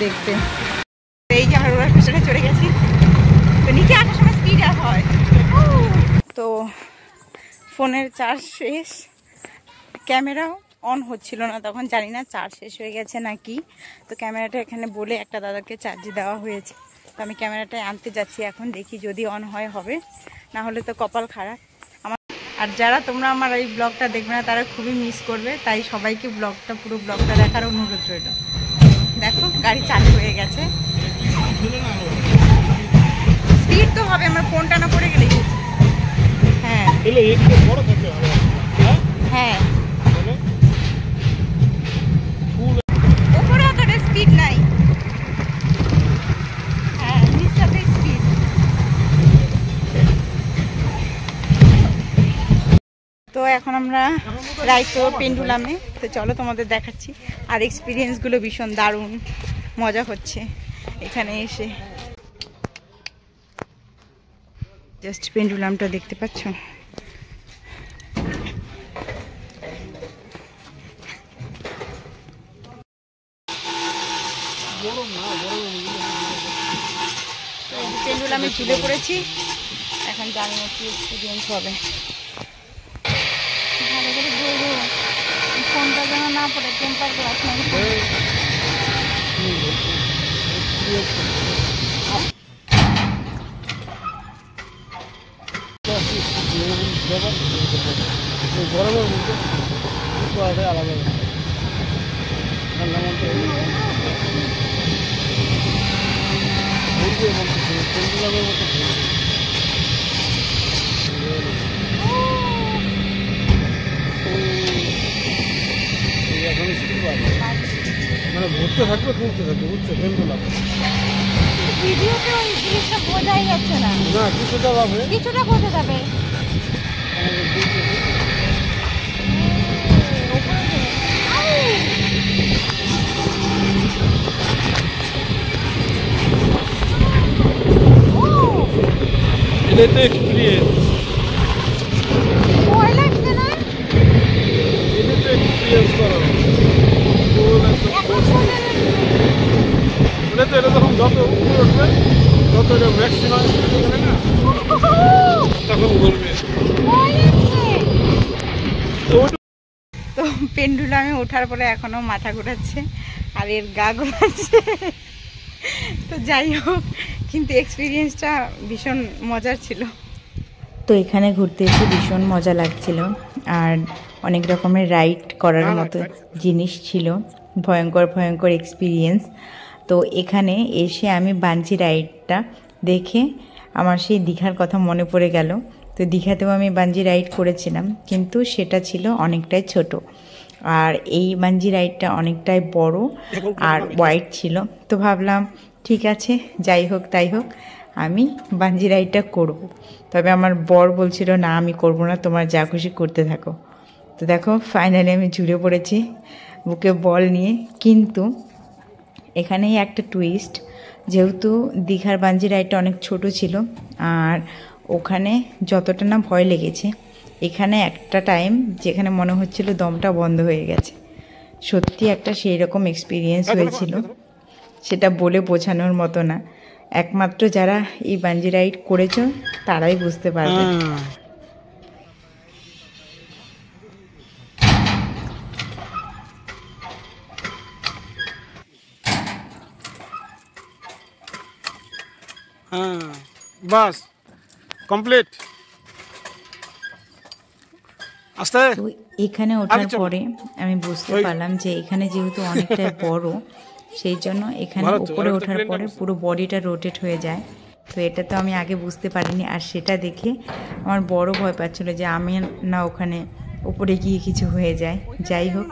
দেখতে। এই যে আমরা রোলার কোস্টারে চড়ে গেছি, তো নিচে আসার সময় স্পিড আর হয়। তো ফোনের চার্জ শেষ, ক্যামেরাও অন হচ্ছিল না তখন, জানি না চার্জ শেষ হয়ে গেছে নাকি। তো ক্যামেরাটা এখানে বলে একটা দাদাকে চার্জ দেওয়া হয়েছে, তো আমি ক্যামেরাটাই আনতে যাচ্ছি এখন, দেখি যদি অন হয় হবে, না হলে তো কপাল খারাপ আমার। আর যারা তোমরা আমার এই ব্লগটা দেখবে না তারা খুবই মিস করবে, তাই সবাইকে পুরো ব্লগটা দেখার অনুরোধ রইল। দেখো গাড়ি চালু হয়ে গেছে, স্পিড তো হবে, আমার ফোনটা না পড়ে গেলেই। হ্যাঁ হ্যাঁ, উপরে অতটা স্পিড নাই, হ্যাঁ নিচটাতে স্পিড। তো এখন আমরা রাইড করবো পেন্ডুলামে, তো চলো তোমাদের দেখাচ্ছি। আর এক্সপিরিয়েন্সগুলো ভীষণ দারুণ, মজা হচ্ছে এখানে এসে। জাস্ট পেন্ডুলামটা দেখতে পাচ্ছ, পেন্ডুলামে ঝুলে পড়েছি, এখন জানি না কি এক্সপিরিয়েন্স হবে। ভালো করে বলবো, ফোনটা যেন না পড়ে, টেম্পার গ্লাস নাকি। গরমের মধ্যে আলাদা ঠান্ডা মধ্যে পেন্ডুলামের মতো এখন স্পিড বাড়বে, মানে ঘুরতে থাকবে বুঝছো পেন্ডুলাম। ভিডিওতে ওই জিনিসটা বোঝাই যাচ্ছে না, না কিছুটা পাবে, কিছুটা বোঝা যাবে। এটাই তো এক্সপিরিয়েন্স, ভয় লাগছে না? এটাই তো এক্সপিরিয়েন্স করা। এটা তো এটা যখন যত উপরে উঠবে তত এটা ম্যাক্সিমাম না তখন বলবে। তো পেন্ডুলামে ওঠার পরে এখনো মাথা ঘোরাচ্ছে আর এর গা ঘোরাচ্ছে। তো যাই হোক, কিন্তু এক্সপিরিয়েন্সটা ভীষণ মজার ছিল। তো এখানে ঘুরতে এসে ভীষণ মজা লাগছিল, আর অনেক রকমের রাইড করার মতো জিনিস ছিল, ভয়ঙ্কর ভয়ঙ্কর এক্সপিরিয়েন্স। তো এখানে এসে আমি বাঞ্জি রাইডটা দেখে আমার সেই দীঘার কথা মনে পড়ে গেল। তো দীঘাতেও আমি বাঞ্জি রাইড করেছিলাম, কিন্তু সেটা ছিল অনেকটাই ছোট, আর এই বাঞ্জি রাইডটা অনেকটাই বড় আর ওয়াইড ছিল। তো ভাবলাম ঠিক আছে, যাই হোক তাই হোক, আমি বাঞ্জি রাইডটা করব। তবে আমার বর বলছিল না আমি করব না, তোমার যা খুশি করতে থাকো। তো দেখো ফাইনালি আমি ঝুলে পড়েছি বুকে বল নিয়ে। কিন্তু এখানেই একটা টুইস্ট, যেহেতু দীঘার বাঞ্জি রাইডটা অনেক ছোট ছিল, আর ওখানে যতটা না ভয় লেগেছে, এখানে একটা টাইম যেখানে মনে হচ্ছিল দমটা বন্ধ হয়ে গেছে। সত্যি একটা সেই রকম এক্সপিরিয়েন্স হয়েছিল, সেটা বলে বোঝানোর মতো না। একমাত্র যারা এই বাঞ্জি রাইড করেছো তারাই বুঝতে পারবে। হ্যাঁ বাস কমপ্লিট। আস্তে তো এখানে ওঠার পরে আমি বুঝতে পারলাম যে এখানে যেহেতু অনেকটা বড়, সেই জন্য এখানে উপরে ওঠার পরে পুরো বডিটা রোটেট হয়ে যায়। তো এটা তো আমি আগে বুঝতে পারিনি, আর সেটা দেখে আমার বড় ভয় পাচ্ছিল যে আমি না ওখানে উপরে গিয়ে কিছু হয়ে যায়। যাই হোক,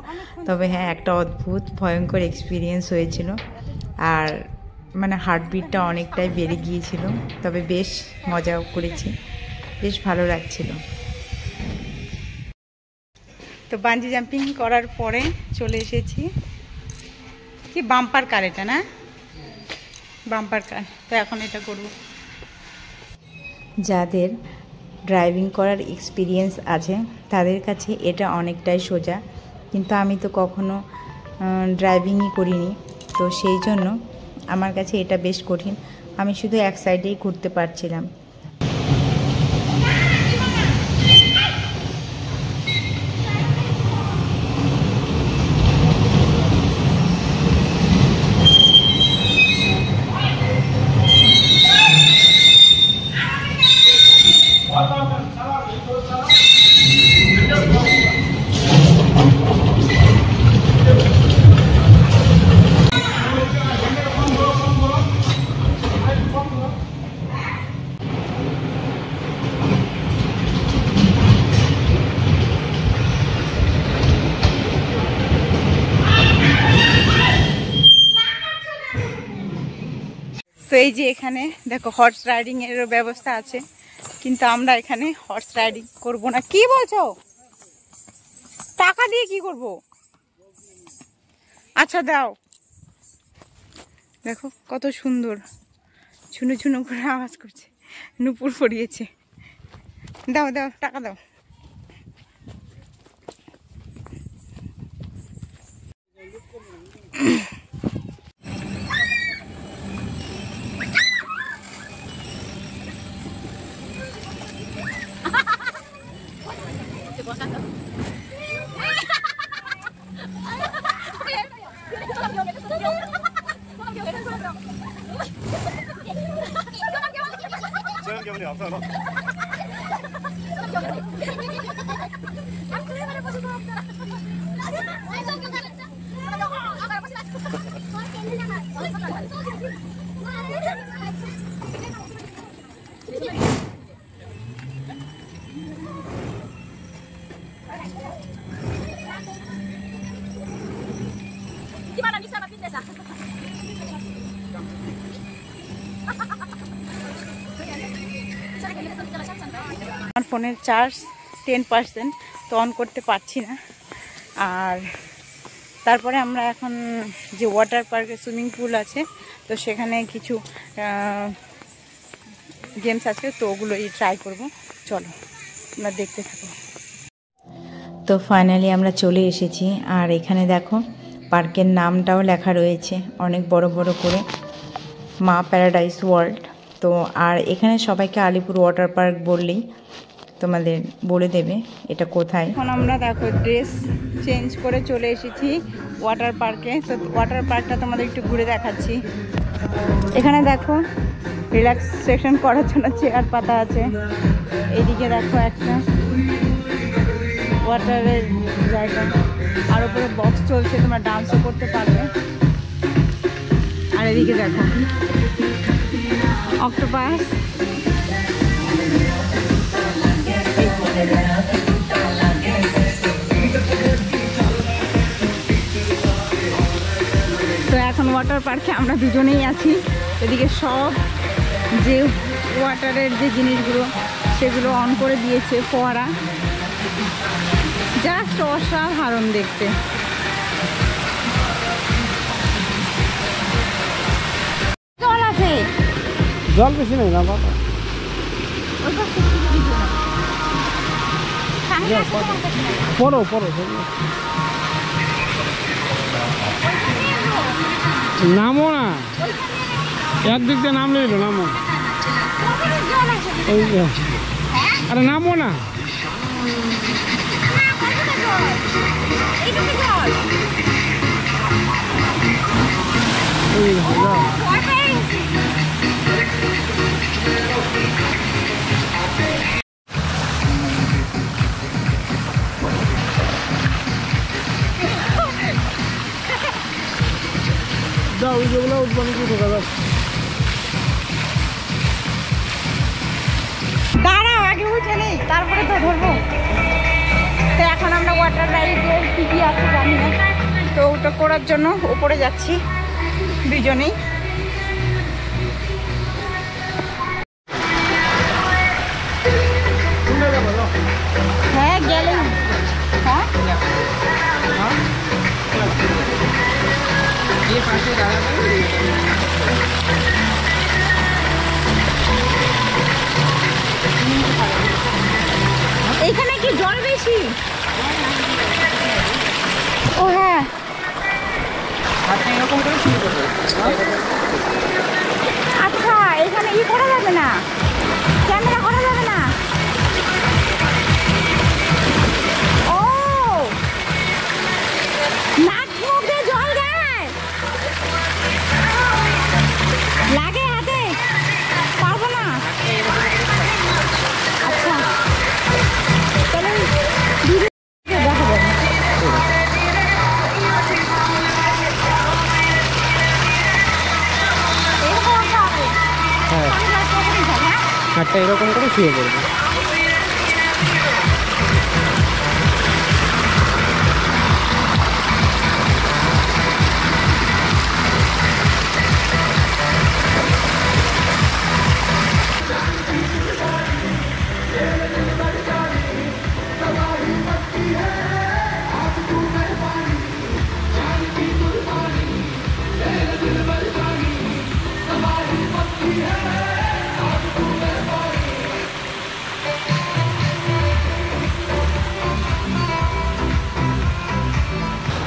তবে হ্যাঁ একটা অদ্ভুত ভয়ঙ্কর এক্সপিরিয়েন্স হয়েছিল, আর মানে হার্টবিটটা অনেকটাই বেড়ে গিয়েছিল। তবে বেশ মজাও করেছি, বেশ ভালো লাগছিল। তো বাঞ্জি জাম্পিং করার পরে চলে এসেছি কি বাম্পার কার, এটা না বাম্পার কার। তো এখন এটা করব। যাদের ড্রাইভিং করার এক্সপিরিয়েন্স আছে তাদের কাছে এটা অনেকটাই সোজা, কিন্তু আমি তো কখনো ড্রাইভিংই করিনি, তো সেই জন্য আমার কাছে এটা বেশ কঠিন। আমি শুধু এক সাইডেই ঘুরতে পারছিলাম। তো এই যে এখানে দেখো হর্স রাইডিং এর ব্যবস্থা আছে, কিন্তু আমরা এখানে হর্স রাইডিং করব না। কি বলছো? টাকা দিয়ে কি করব? আচ্ছা দাও। দেখো কত সুন্দর ঝুনু ঝুনু করে আওয়াজ করছে, নুপুর পড়িয়েছে। দাও দাও, টাকা দাও। Gimana bisa makin desa? আমার ফোনের চার্জ 10%, তো অন করতে পারছি না। আর তারপরে আমরা এখন যে ওয়াটার পার্কে সুইমিং পুল আছে, তো সেখানে কিছু গেমস আছে, তো ওগুলোই ট্রাই করব। চলো আমরা দেখতে থাকো। তো ফাইনালি আমরা চলে এসেছি, আর এখানে দেখো পার্কের নামটাও লেখা রয়েছে অনেক বড় বড় করে, মা প্যারাডাইস ওয়ার্ল্ড। তো আর এখানে সবাইকে আলিপুর ওয়াটার পার্ক বললেই তোমাদের বলে দেবে এটা কোথায়। এখন আমরা দেখো ড্রেস চেঞ্জ করে চলে এসেছি ওয়াটার পার্কে। তো ওয়াটার পার্কটা তোমাদের একটু ঘুরে দেখাচ্ছি। এখানে দেখো রিল্যাক্সেশন করার জন্য চেয়ার পাতা আছে। এইদিকে দেখো একটা ওয়াটারের জায়গা, আর উপরে বক্স চলছে, তোমরা ডান্সও করতে পারবে। আর এদিকে দেখো অক্টোপাস। তো এখন ওয়াটার পার্কে আমরা দুজনেই আছি। এদিকে সব যে ওয়াটারের যে জিনিসগুলো সেগুলো অন করে দিয়েছে, ফোয়ারা, জাস্ট অসাধারণ দেখতে। জল আছে, জল বেশি নেই না বাবা, পড়ো পড়ো, নামো না, একদিক দিয়ে নামলে এলো, নামো। আরে নামো না, যাও যেগুলো উদ্যান ঢোকা যাচ্ছে। দাঁড়াও, আগে উঠে নেই তারপরে তো ধরবো। তো এখন আমরা ওয়াটার রাইডের কি কি আছে জানি না, তো ওটা করার জন্য উপরে যাচ্ছি দুজনেই। হ্যাঁ গেলেই, হ্যাঁ এইখানে কি জল বেশি? ও হ্যাঁ, হাতে এরকম করে শুরু করবে। আচ্ছা এখানে ই করা যাবে না, ক্যামেরা করা যাবে না। ও নাক মুখ দিয়ে জল দেয়, লাগে হাতে, পারবো না। আচ্ছা তাহলে দিদি দেখাবো। হ্যাঁ, হাতটা এরকম করে শুয়ে পড়বে।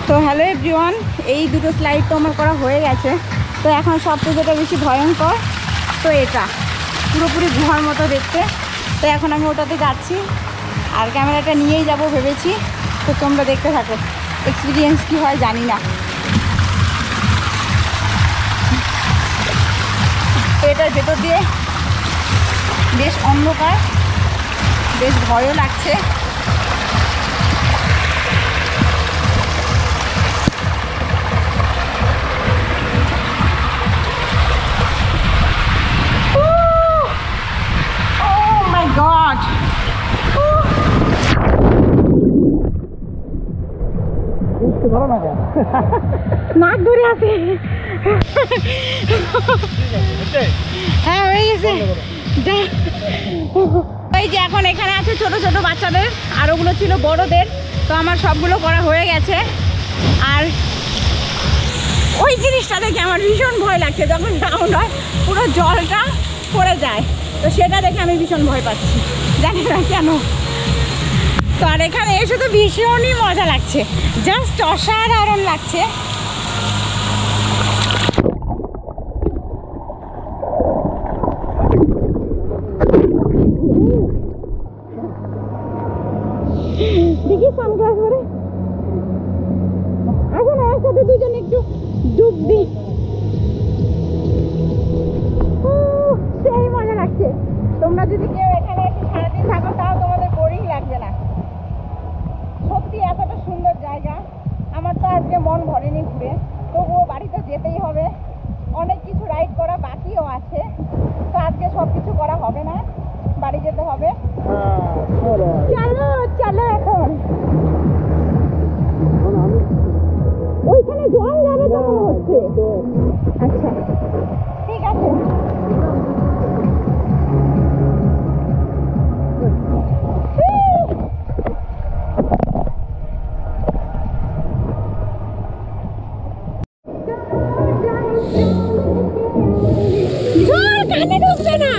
তো হ্যালো এভরিওয়ান, এই দুটো স্লাইড তো আমার করা হয়ে গেছে। তো এখন সবচেয়ে যেটা বেশি ভয়ঙ্কর, তো এটা পুরোপুরি গুহার মতো দেখতে। তো এখন আমি ওটাতে যাচ্ছি আর ক্যামেরাটা নিয়েই যাব ভেবেছি। তো তোমরা দেখতে থাকো, এক্সপিরিয়েন্স কী হয় জানি না। তো এটার ভেতর দিয়ে বেশ অন্ধকার, বেশ ভয়ও লাগছে। God. নাক ধরে আছে। হ্যাঁ হয়ে গেছে। এই যে এখন এখানে আছে ছোট ছোট বাচ্চাদের, আর ওগুলো ছিল বড়দের। তো আমার সবগুলো করা হয়ে গেছে। আর ওই জিনিসটা দেখে আমার ভীষণ ভয় লাগছে, যখন ডাউন হয় পুরো জলটা পড়ে যায়। তো সেটা দেখে আমি ভীষণ ভয় পাচ্ছি, জানি না কেন। তো আর এখানে এসে তো ভীষণই মজা লাগছে, জাস্ট অসাধারণ লাগছে। দেখি সানগ্লাস পরে আসো না, একসাথে দুজন একটু ডুব দিই। সেই মজা লাগছে। তোমরা যদি কেউ এখানে একটু সারাদিন থাকো তাও তোমাদের বোরিং লাগবে না। সত্যি এতটা সুন্দর জায়গা। আমার তো আজকে মন ভরেনি ঘুরে, তবুও বাড়িতে যেতেই হবে। অনেক কিছু রাইড করা বাকিও আছে, তো আজকে সব কিছু করা হবে না, বাড়ি যেতে হবে। চলো চলো এখন। ওইখানে জল যাবে তো মনে হচ্ছে। আচ্ছা ঠিক আছে। জল কানে ঢুকবে না।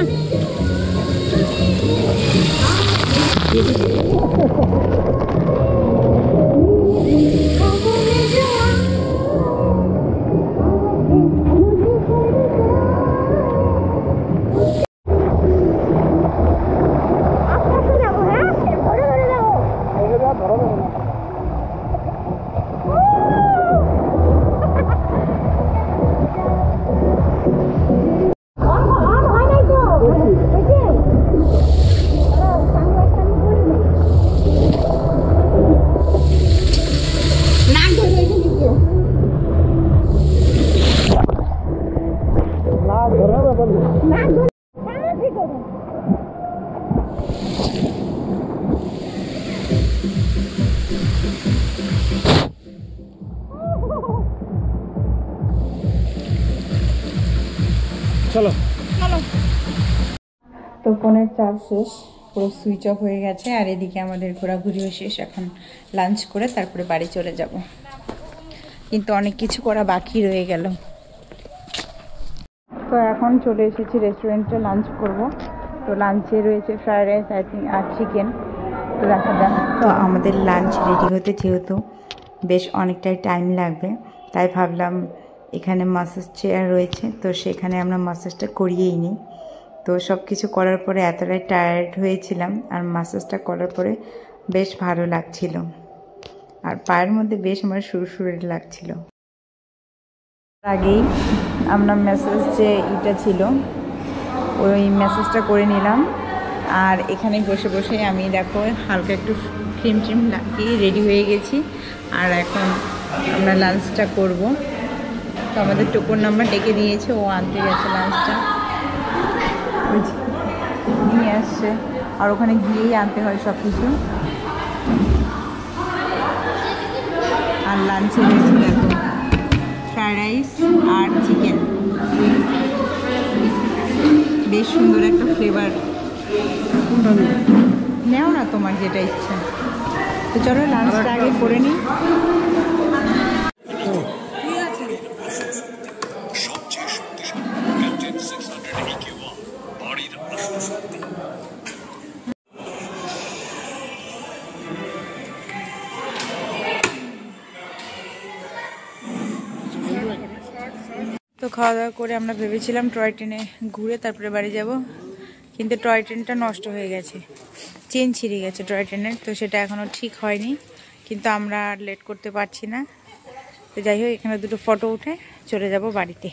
চলো চলো। তো ফোনের চার্জ শেষ, পুরো সুইচ অফ হয়ে গেছে। আর এদিকে আমাদের ঘোরাঘুরিও শেষ, এখন লাঞ্চ করে তারপরে বাড়ি চলে যাব। কিন্তু অনেক কিছু করা বাকি রয়ে গেল। তো এখন চলে এসেছি রেস্টুরেন্টে লাঞ্চ করব। তো লাঞ্চে রয়েছে ফ্রাইড রাইস আই থিঙ্ক আর চিকেন। তো দেখা যাক। তো আমাদের লাঞ্চ রেডি হতে যেহেতু বেশ অনেকটাই টাইম লাগবে, তাই ভাবলাম এখানে মাসাজ চেয়ার রয়েছে, তো সেখানে আমরা মাসাজটা করিয়েই নিই। তো সব কিছু করার পরে এতটাই টায়ার্ড হয়েছিলাম, আর মাসাজটা করার পরে বেশ ভালো লাগছিল, আর পায়ের মধ্যে বেশ আমার সুরসুরে লাগছিল। আগেই আমরা ম্যাসাজ যে এটা ছিল ওই ম্যাসাজটা করে নিলাম, আর এখানে বসে বসে আমি দেখো হালকা একটু ক্রিম ট্রিম লাগিয়ে রেডি হয়ে গেছি। আর এখন আমরা লাঞ্চটা করব। তো আমাদের টোকন নাম্বার ডেকে দিয়েছে, ও আনতে গেছে লাঞ্চটা, নিয়ে আসছে, আর ওখানে গিয়েই আনতে হয় সব কিছু। আর লাঞ্চে রয়েছে দেখো ফ্রাইড রাইস আর চিকেন, বেশ সুন্দর একটা ফ্লেভার। নেও না তোমার যেটা ইচ্ছা। তো চলো লাঞ্চটা আগে করে নিই। তো খাওয়া দাওয়া করে আমরা ভেবেছিলাম টয় ট্রেনে ঘুরে তারপরে বাড়ি যাব, কিন্তু টয় ট্রেনটা নষ্ট হয়ে গেছে, চেন ছিঁড়ে গেছে টয় ট্রেনের। তো সেটা এখনও ঠিক হয়নি, কিন্তু আমরা আর লেট করতে পারছি না। তো যাই হোক, এখানে দুটো ফটো উঠে চলে যাব বাড়িতে।